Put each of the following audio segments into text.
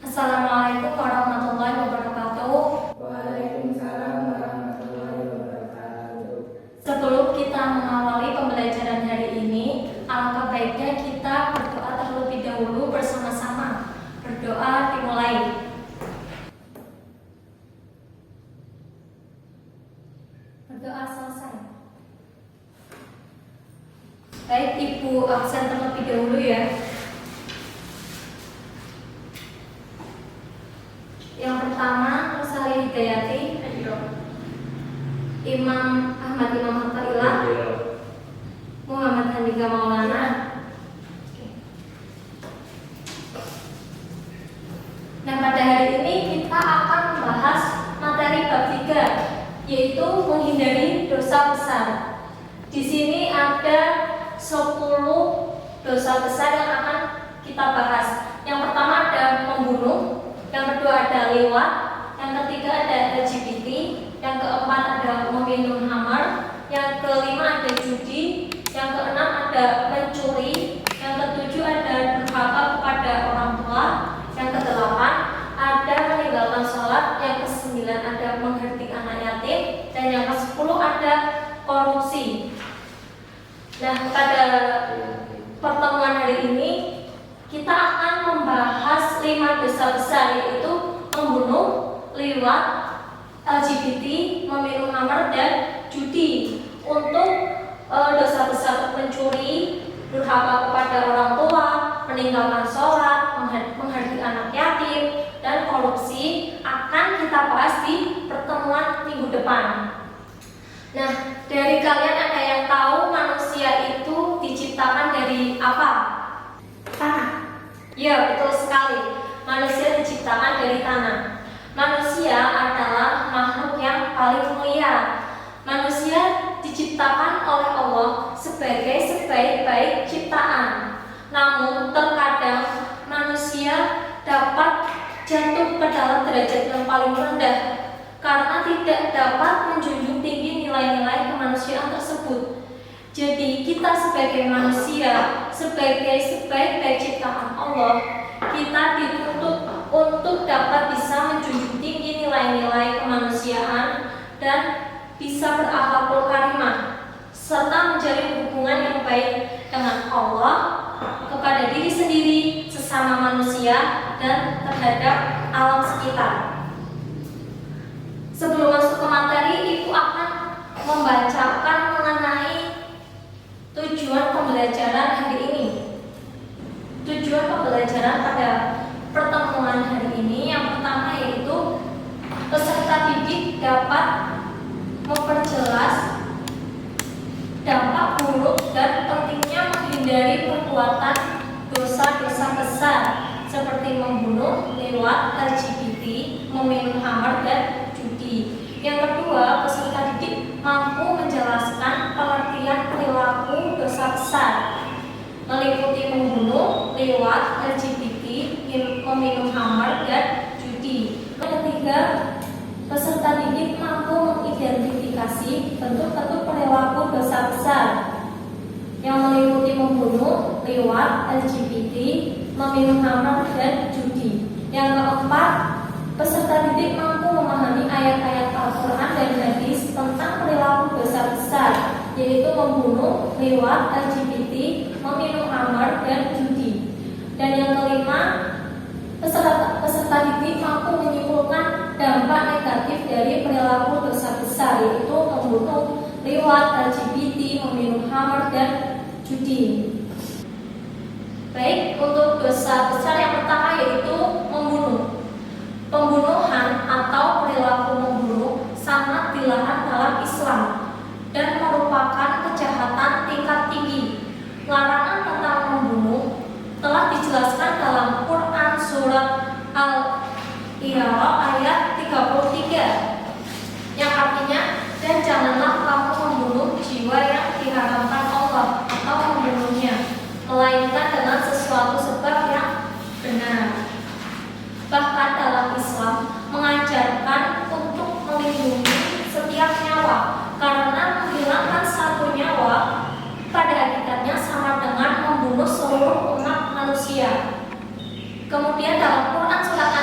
Assalamualaikum warahmatullahi wabarakatuh. Waalaikumsalam warahmatullahi wabarakatuh. Sebelum kita mengawali pembelajaran hari ini, alangkah baiknya kita berdoa terlebih dahulu bersama-sama. Berdoa dimulai. Berdoa selesai. Baik, Ibu absen terlebih dahulu ya. Yang pertama, Rosali Hidayati, Imam Ahmad Imam Hatta, Muhammad Handika Maulana. Nah, pada hari ini kita akan membahas materi bab 3, yaitu menghindari dosa besar. Di sini ada 10 dosa besar yang akan kita bahas. Yang pertama ada membunuh, yang kedua ada liwat, yang ketiga ada LGBT, yang keempat ada meminum khamar, yang kelima ada judi, yang keenam ada mencuri, yang ketujuh ada durhaka kepada orang tua, yang kedelapan ada meninggalkan sholat, yang kesembilan ada menghardik anak yatim, dan yang ke-10 ada korupsi. Nah, pada pertemuan hari ini kita akan membahas 5 dosa besar, yaitu membunuh, liwat, LGBT, meminum khamar, dan judi. Untuk dosa besar mencuri, durhaka kepada orang tua, meninggalkan sholat, menghardik anak yatim, dan korupsi akan kita bahas di pertemuan minggu depan. Nah, dari kalian ada yang tahu manusia itu diciptakan dari apa? Tanah. Ya, betul sekali. Manusia diciptakan dari tanah. Manusia adalah makhluk yang paling mulia. Manusia diciptakan oleh Allah sebagai sebaik-baik ciptaan. Namun terkadang manusia dapat jatuh ke dalam derajat yang paling rendah karena tidak dapat menjunjung tinggi nilai-nilai kemanusiaan tersebut. Jadi kita sebagai manusia, sebagai sebaik-baik ciptaan Allah, kita dituntut untuk dapat bisa menjunjung tinggi nilai-nilai kemanusiaan dan bisa berakhlakul karimah serta menjalin hubungan yang baik dengan Allah, kepada diri sendiri, sesama manusia, dan terhadap alam sekitar. Sebelum masuk ke materi, Ibu akan membacakan mengenai tujuan pembelajaran hari ini. Tujuan pembelajaran pada pertemuan hari ini yang pertama yaitu peserta didik dapat memperjelas dampak buruk dan pentingnya menghindari perbuatan dosa-dosa besar seperti membunuh, liwat, LGBT, meminum khamar, dan judi. Yang kedua, peserta didik mampu menjelaskan pengertian perilaku dosa besar meliputi membunuh, liwat, LGBT, meminum khamar, dan judi. Yang ketiga, peserta didik mampu mengidentifikasi bentuk-bentuk perilaku dosa besar yang meliputi membunuh, liwat, LGBT, meminum khamar, dan judi. Yang keempat, peserta didik mampu memahami ayat-ayat Al-Quran dan hadis tentang perilaku dosa besar, yaitu membunuh, liwat, LGBT, meminum khamar, dan judi. Dan yang kelima, peserta didik mampu menyimpulkan dampak negatif dari perilaku dosa besar, yaitu membunuh, liwat, LGBT, meminum khamar, dan judi. Baik, untuk dosa besar yang pertama yaitu membunuh. Pembunuhan atau perilaku membunuh sangat dilarang dalam Islam dan merupakan kejahatan tingkat tinggi. Larangan tentang membunuh telah dijelaskan dalam Quran surat Al-A'raf ayat 33 yang artinya, dan janganlah kamu membunuh jiwa yang diharamkan Allah atau membunuhnya, melainkan dengan sesuatu sebab yang benar. Bahkan dalam Islam mengajarkan untuk melindungi setiap nyawa, karena menghilangkan satu nyawa pada hakikatnya sama dengan membunuh seluruh umat manusia. Kemudian dalam Quran surat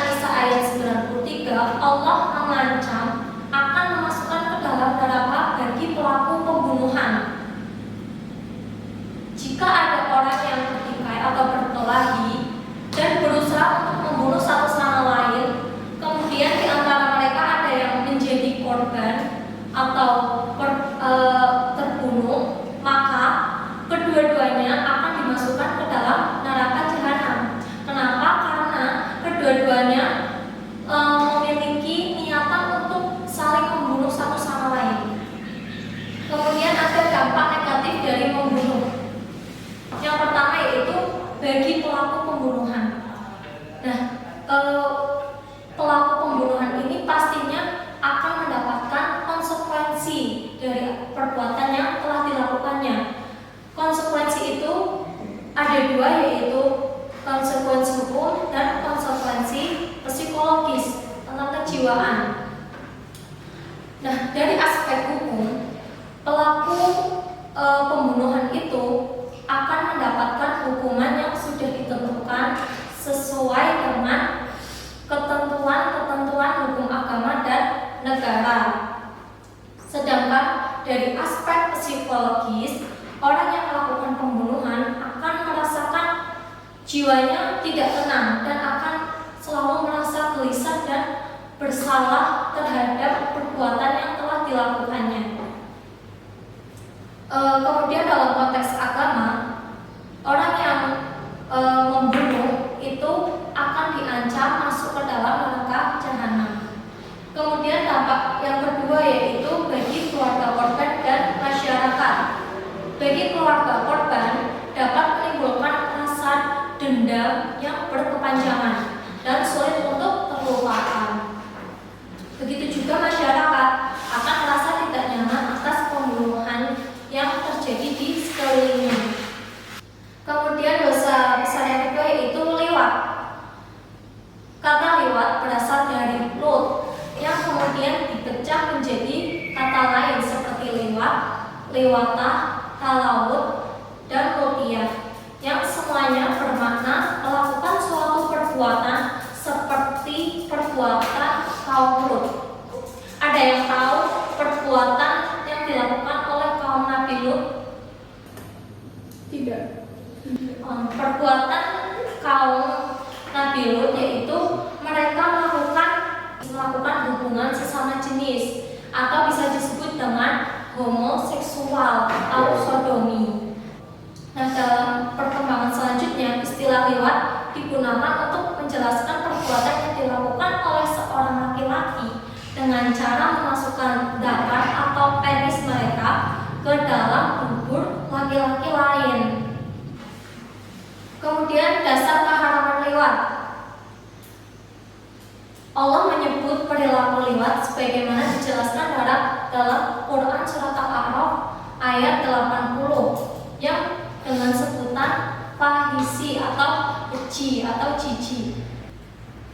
kejiwaan. Nah, dari aspek hukum, pelaku pembunuhan itu akan mendapatkan hukuman yang sudah ditentukan sesuai dengan ketentuan-ketentuan hukum agama dan negara. Sedangkan dari aspek psikologis, orang yang melakukan pembunuhan akan merasakan jiwanya tidak tenang dan akan selalu merasa gelisah dan bersalah terhadap perbuatan yang telah dilakukannya. Kemudian dalam konteks agama, orang yang membunuh itu akan diancam masuk ke dalam neraka jahanam. Kemudian dampak yang kedua yaitu bagi keluarga korban dan masyarakat. Bagi keluarga korban dapat menimbulkan rasa dendam yang berkepanjangan dan sulit untuk terlupakan. Begitu juga masyarakat akan merasa tidak nyaman atas pembunuhan yang terjadi di sekelilingnya. Kemudian dosa besar yang kedua yaitu liwat. Kata liwat berasal dari lut yang kemudian dipecah menjadi kata lain seperti liwat, liwatah, talawut, dan lutiyah, yang semuanya bermakna melakukan suatu perbuatan seperti perbuatan kaum Lut. Ada yang tahu perbuatan yang dilakukan oleh kaum Nabi Lut? Tidak. Perbuatan kaum Nabi Lut yaitu mereka melakukan hubungan sesama jenis atau bisa disebut dengan homoseksual atau sodomi. Nah, dalam perkembangan selanjutnya istilah liwat digunakan untuk menjelaskan perbuatan yang dilakukan oleh seorang laki-laki dengan cara memasukkan dakar atau penis mereka ke dalam tubuh laki-laki lain. Kemudian dasar keharaman liwat. Allah menyebut perilaku liwat sebagaimana dijelaskan dalam Quran surat Al-A'raf ayat 80 yang dengan sebutan fahisi atau keji atau jijik.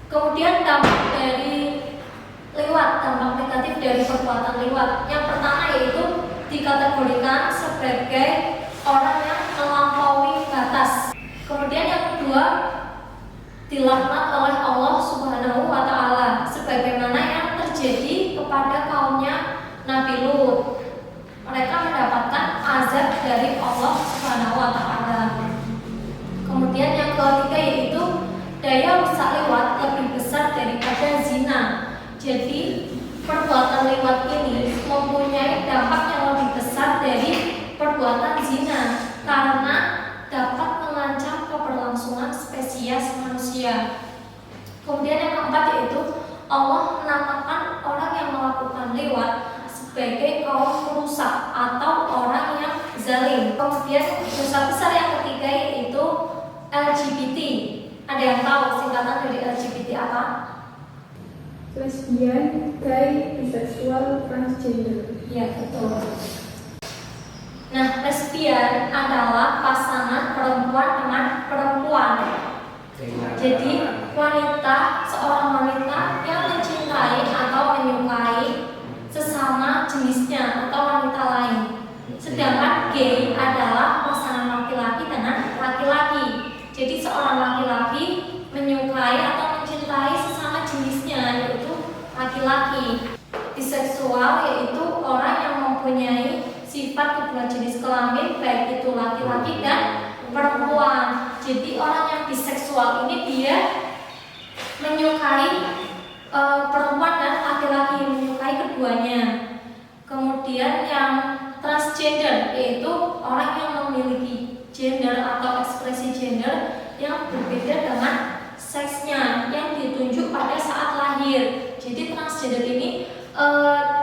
Kemudian dampak dari liwat, dampak negatif dari perbuatan liwat. Yang pertama yaitu dikategorikan sebagai orang yang melampaui batas. Kemudian yang kedua, dilaknat oleh Allah Subhanahu wa Ta'ala, sebagaimana yang terjadi kepada kaumnya Nabi Lut. Mereka mendapatkan azab dari Allah Subhanahu wa Ta'ala. Kemudian yang ketiga yaitu daya rusak liwat lebih besar daripada zina. Jadi perbuatan liwat ini mempunyai dampak yang lebih besar dari perbuatan zina karena dapat mengancam keberlangsungan spesies manusia. Kemudian yang keempat yaitu Allah menamakan orang yang melakukan liwat sebagai kaum perusak atau orang yang zalim. Kemudian dosa besar yang ketiga yaitu LGBT. Ada yang tahu singkatan dari LGBT apa? Lesbian, gay, biseksual, transgender. Ya, betul. Nah, lesbian adalah pasangan perempuan dengan perempuan. Jadi seorang wanita yang mencintai atau menyukai sesama jenisnya atau wanita lain. Sedangkan gay adalah pasangan laki-laki dengan laki-laki. Jadi seorang laki-laki menyukai atau mencintai sesama jenisnya yaitu laki-laki. Biseksual yaitu orang yang mempunyai sifat kedua jenis kelamin baik itu laki-laki dan perempuan. Jadi orang yang biseksual ini dia menyukai perempuan dan laki-laki, menyukai keduanya. Kemudian yang transgender yaitu orang yang memiliki gender atau ekspresi gender yang berbeda dengan seksnya yang ditunjuk pada saat lahir. Jadi transgender ini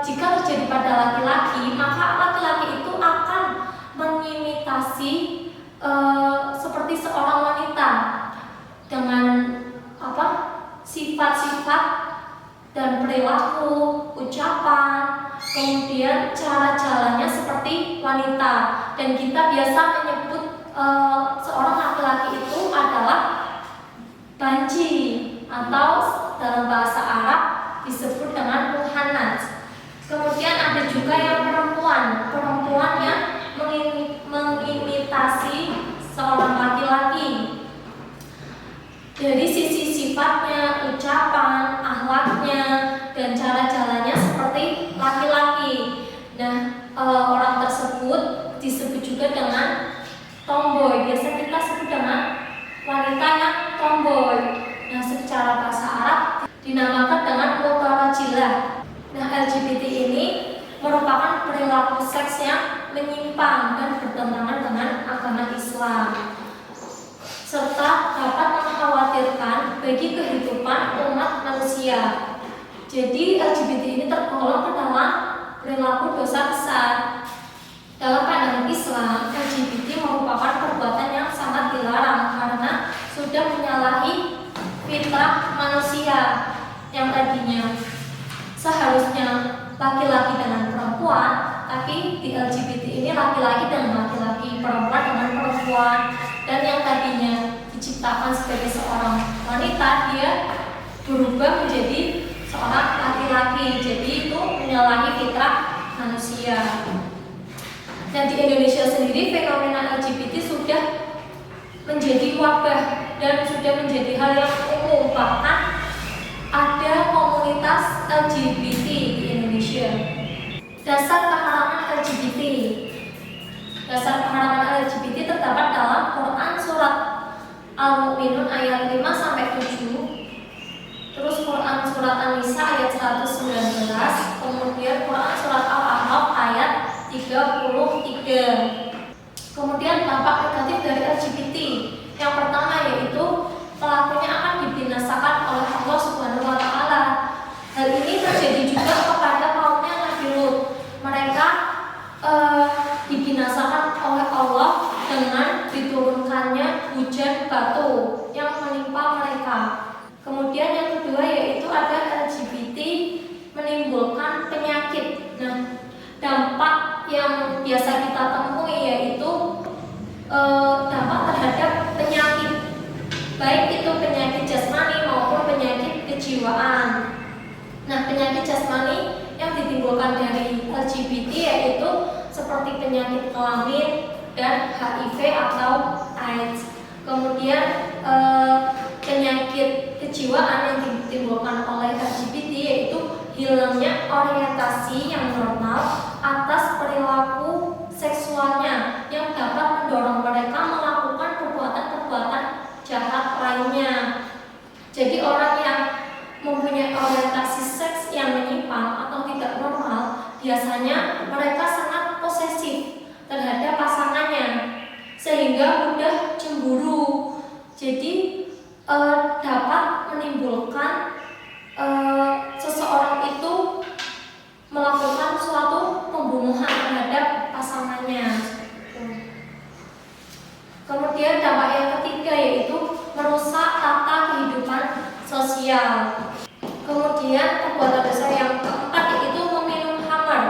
jika terjadi pada laki-laki, maka laki-laki itu akan mengimitasi seperti seorang wanita dengan sifat-sifat dan perilaku, ucapan, kemudian cara jalannya seperti wanita. Dan kita biasa menyebut seorang laki-laki itu adalah banci atau dalam bahasa Arab disebut dengan muhannats. Kemudian ada juga yang perempuan yang mengimitasi seorang laki-laki dari sisi sifatnya, ucapan, akhlaknya, dan cara jalannya seperti laki-laki. Nah, orang tersebut disebut juga dengan tomboy. Biasa kita sebut dengan wanita yang tomboy. Nah, secara bahasa Arab dinamakan dengan mutarajilah. Nah, LGBT ini merupakan perilaku seks yang menyimpang dan bertentangan dengan agama Islam, serta dapat mengkhawatirkan bagi kehidupan umat manusia. Jadi LGBT ini tergolong ke dalam perilaku dosa besar. Dalam pandangan Islam, LGBT merupakan perbuatan yang sangat dilarang karena sudah menyalahi fitrah manusia yang tadinya seharusnya laki-laki dengan perempuan, tapi di LGBT ini laki-laki dengan laki-laki, perempuan dengan perempuan, dan yang tadinya diciptakan sebagai seorang wanita, dia berubah menjadi seorang laki-laki. Jadi itu menyalahi fitrah manusia. Dan di Indonesia sendiri fenomena LGBT sudah menjadi wabah dan sudah menjadi hal yang umum. Bahkan ada komunitas LGBT di Indonesia. Dasar keharaman LGBT. Dasar keharaman LGBT terdapat dalam Quran surat Al-Mu'minun ayat 5 sampai 7. Terus Quran surat An-Nisa ayat 119, kemudian Quran surat Al-A'raf ayat 33. Kemudian dampak negatif dari LGBT. Yang pertama yaitu pelakunya akan dibinasakan oleh Allah Subhanahu wa taala. Hal ini terjadi juga kepada kaumnya Nabi Lut. Mereka dibinasakan oleh Allah dengan diturunkannya hujan batu yang menimpa mereka. Kemudian yang kedua yaitu ada LGBT menimbulkan penyakit. Nah, dampak yang biasa kita temui yaitu dampak terhadap penyakit, baik itu penyakit jasmani maupun penyakit kejiwaan. Nah, penyakit jasmani yang ditimbulkan dari LGBT yaitu seperti penyakit kelamin dan HIV atau AIDS. Kemudian penyakit kejiwaan yang ditimbulkan oleh LGBT yaitu hilangnya orientasi yang normal atas perilaku seksualnya yang dapat mendorong mereka melakukan perbuatan-perbuatan jahat lainnya. Jadi orang yang mempunyai orientasi seks yang menyimpang atau tidak normal, biasanya mereka sangat posesif terhadap pasangannya sehingga mudah cemburu. Jadi dapat menimbulkan seseorang itu melakukan suatu pembunuhan terhadap pasangannya. Kemudian dampak yang ketiga yaitu merusak tata kehidupan sosial. Kemudian perbuatan dosa yang keempat yaitu meminum khamar.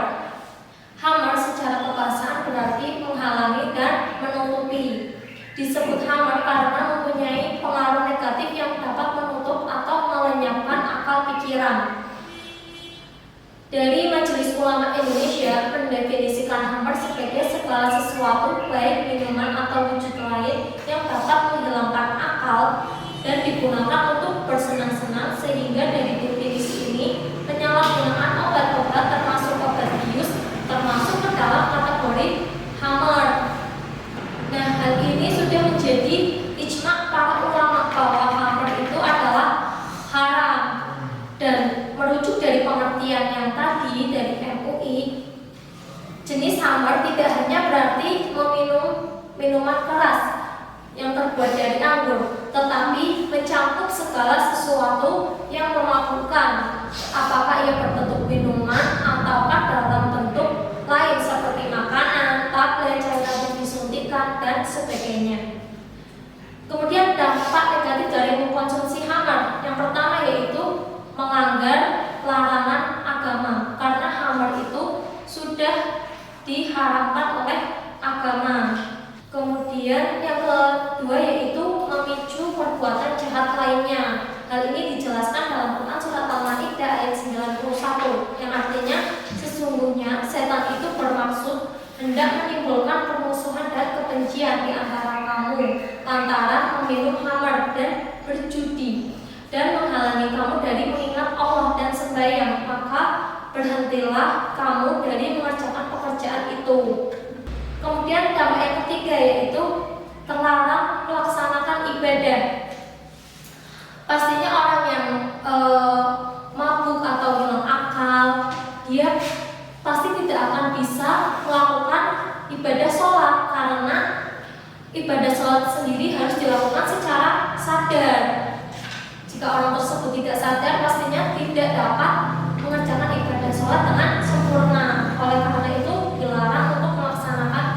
Khamar secara kebahasaan berarti menghalangi dan menutupi. Disebut khamar karena mempunyai pengaruh negatif yang dapat menutup atau melenyapkan akal pikiran. Dari Majelis Ulama Indonesia mendefinisikan khamar sebagai segala sesuatu baik minuman atau wujud lain yang dapat menghilangkan akal dan digunakan untuk bersenang-senang, sehingga dari definisi ini penyalahgunaan obat-obat termasuk obat bius termasuk ke dalam kategori khamar. Nah, hal ini sudah menjadi ijma para ulama bahwa khamar itu adalah haram. Dan merujuk dari pengertian yang tadi dari MUI, jenis khamar tidak hanya berarti meminum minuman keras yang terbuat dari anggur, tetapi mencakup segala sesuatu yang memabukkan, apakah ia berbentuk minuman ataukah dalam bentuk lain seperti makanan, tablet, cairan yang disuntikan, dan sebagainya. Kemudian dampak negatif dari mengkonsumsi khamar, yang pertama yaitu melanggar larangan agama, karena khamar itu sudah diharamkan oleh agama. Kemudian yang kedua yaitu memicu perbuatan jahat lainnya. Hal ini dijelaskan dalam Quran surat Al-Maidah ayat ayat 91, yang artinya sesungguhnya setan itu bermaksud hendak menimbulkan permusuhan dan kebencian di antara kamu lantaran meminum khamar dan berjudi dan menghalangi kamu dari mengingat Allah dan sembahyang, maka berhentilah kamu dari mengerjakan pekerjaan itu. Kemudian dampak yang ketiga yaitu terlarang melaksanakan ibadah. Pastinya orang yang mabuk atau hilang akal, dia pasti tidak akan bisa melakukan ibadah sholat, karena ibadah sholat sendiri harus dilakukan secara sadar. Jika orang tersebut tidak sadar, pastinya tidak dapat mengerjakan ibadah sholat dengan sempurna. Oleh karena itu dilarang untuk melaksanakan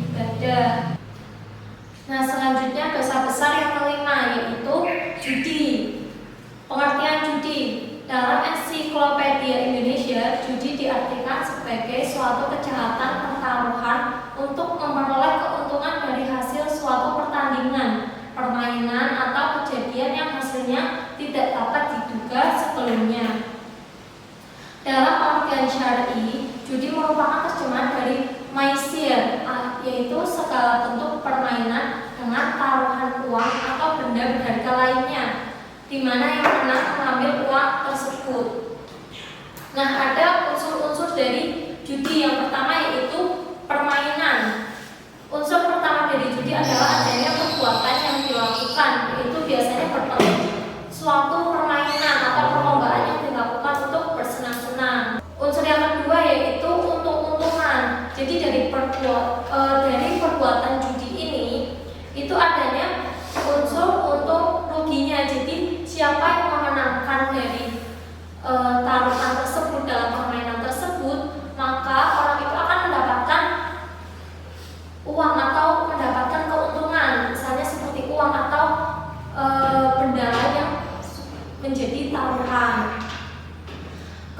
ibadah. Nah, selanjutnya dosa besar yang kelima yaitu judi. Pengertian judi dalam Ensiklopedia Indonesia, judi diartikan sebagai suatu kejahatan pertaruhan untuk memperoleh keuntungan dari hasil suatu pertandingan, permainan atau kejadian yang hasilnya tidak dapat diduga sebelumnya. Dalam pengertian syar'i, judi merupakan terjemahan dari maisir, yaitu segala bentuk permainan dengan taruhan uang atau benda berharga lainnya, di mana yang menang mengambil uang tersebut. Nah, ada unsur-unsur dari judi. Yang pertama yaitu permainan. Unsur pertama dari judi adalah adanya perbuatan yang dilakukan, yaitu biasanya suatu permainan atau perlombaan yang dilakukan untuk bersenang-senang. Unsur yang kedua yaitu untung-untungan. Jadi dari perbuatan judi ini itu adanya unsur untung ruginya. Jadi siapa yang memenangkan dari taruhan tersebut dalam permainan tersebut, maka orang itu akan mendapatkan uang atau mendapatkan keuntungan, misalnya seperti uang atau benda lain yang menjadi taruhan.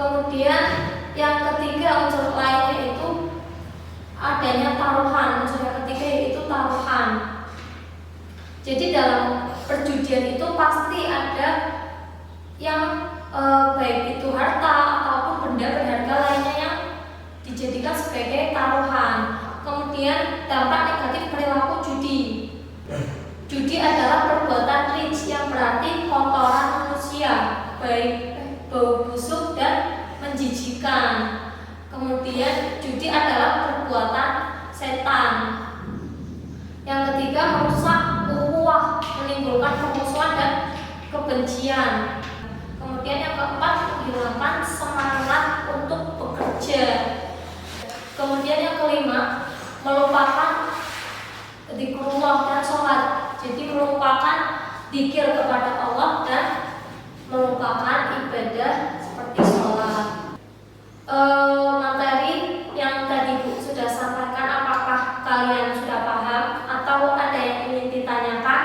Kemudian yang ketiga unsur lain yaitu adanya taruhan. Unsur yang ketiga yaitu taruhan. Jadi dalam perjudian itu pasti ada yang baik itu harta ataupun benda berharga lainnya yang dijadikan sebagai taruhan. Kemudian dampak negatif perilaku judi. Judi adalah perbuatan rich yang berarti kotoran manusia, baik bau busuk dan menjijikan. Kemudian judi adalah perbuatan setan. Yang ketiga merusak ukhuwah, menimbulkan permusuhan dan kebencian. Kemudian yang keempat menghilangkan semangat untuk bekerja. Kemudian yang kelima melupakan zikrullah dan sholat. Jadi melupakan zikir kepada Allah dan melupakan ibadah seperti sholat. Materi yang tadi Bu sudah sampaikan, apakah kalian sudah paham atau ada yang ingin ditanyakan?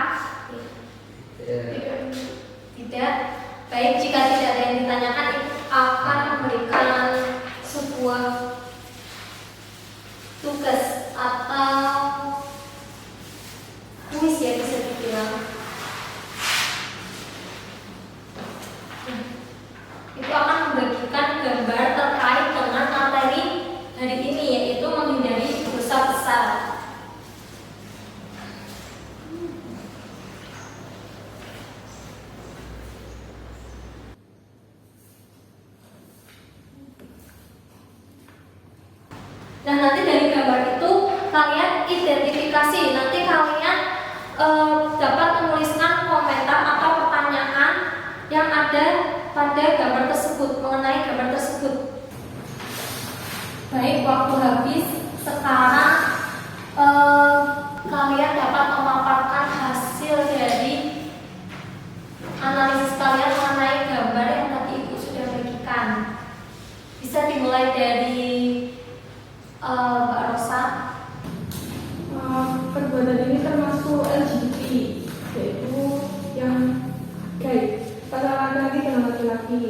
Tidak. Baik, jika tidak ada yang ditanyakan, akan memberikan sebuah tugas atau kuis ya, bisa dibilang. Itu akan membagikan gambar terkait dengan materi hari ini, yaitu menghindari dosa besar. Nah, nanti dari gambar itu kalian identifikasi. Nanti kalian dapat menuliskan komentar atau pertanyaan yang ada pada gambar tersebut, mengenai gambar tersebut. Baik, waktu habis. Sekarang kalian dapat memaparkan hasil dari analisis kalian mengenai gambar yang tadi Ibu sudah bagikan. Bisa dimulai dari Mbak Rosa. Perbuatan ini termasuk LGBT, yaitu yang gay, pada laki-laki dan laki-laki.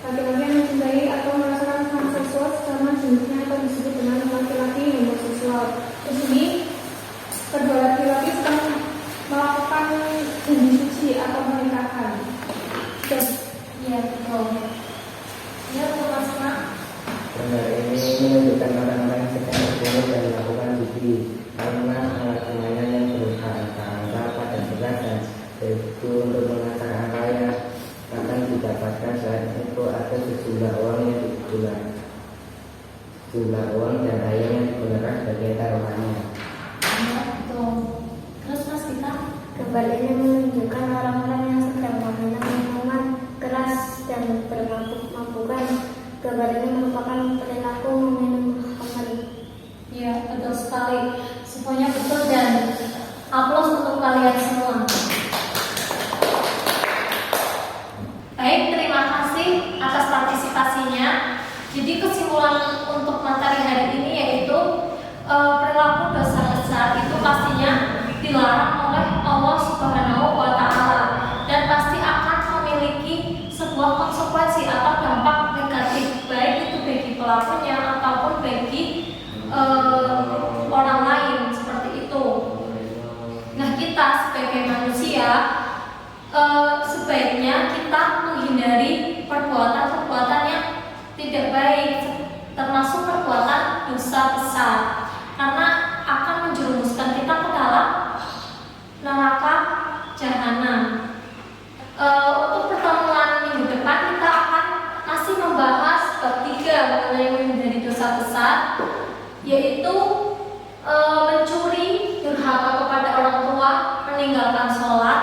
Laki-laki yang mencintai atau merasakan hubungan seksual sama jenisnya atau disebut dengan laki-laki homoseksual. Di sini kedua laki-laki sedang melakukan hubungan suci atau pernikahan. Iya, betul. jumlah uang dan ayam yang digunakan sebagai taruhannya. Ya, betul. Terus Mas kita? Gambar ini menunjukkan orang-orang yang sedang meminum minuman keras dan bermabuk-mabukan. Gambar ini merupakan perilaku meminum khamr. Ya, betul sekali. Semuanya betul dan aplaus untuk kalian semua. Baik, terima kasih atas partisipasinya. Jadi kesimpulan untuk materi hari ini yaitu perilaku dosa besar itu pastinya dilarang oleh Allah Subhanahu wa Ta'ala dan pasti akan memiliki sebuah konsekuensi atau dampak negatif, baik itu bagi pelakunya ataupun bagi orang lain, seperti itu. Nah, kita sebagai manusia sebaiknya kita menghindari perbuatan-perbuatan yang tidak baik, termasuk perbuatan dosa besar, karena akan menjerumuskan kita ke dalam neraka jahanam. Untuk pertemuan minggu depan kita akan masih membahas bab 3 mengenai menghindari dosa besar, yaitu mencuri, durhaka kepada orang tua, meninggalkan sholat,